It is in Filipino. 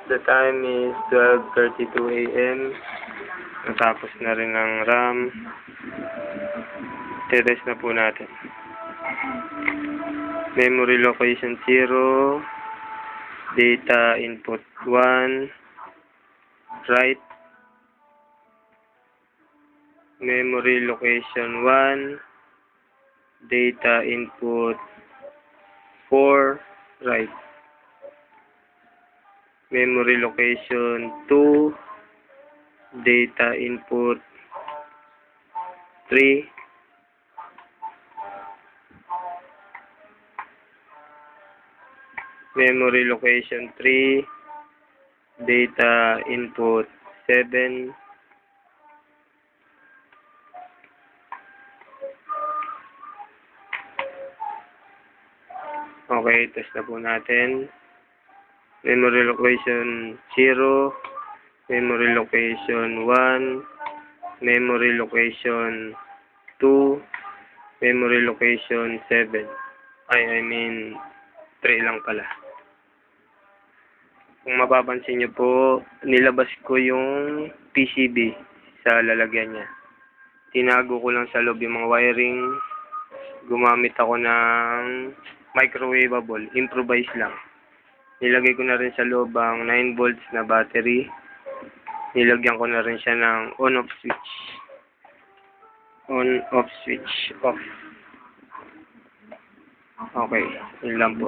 The time is 12:32 a.m. Natapos na rin ang RAM. Test na po natin. Memory location 0. Data input 1. Write. Memory location 1. Data input 4. Write. Memory location 2. Data input 3. Memory location 3. Data input 7. Okay, test na po natin. Memory location 0, memory location 1, memory location 2, memory location 7. I mean 3 lang pala. Kung mapapansin nyo po, nilabas ko yung PCB sa lalagyan niya. Tinago ko lang sa loob yung mga wiring. Gumamit ako ng microwavable, improvise lang. Nilagay ko na rin sa loob ang 9 volts na battery. Nilagyan ko na rin siya ng on-off switch. On-off switch. Off. Okay, yun lang po.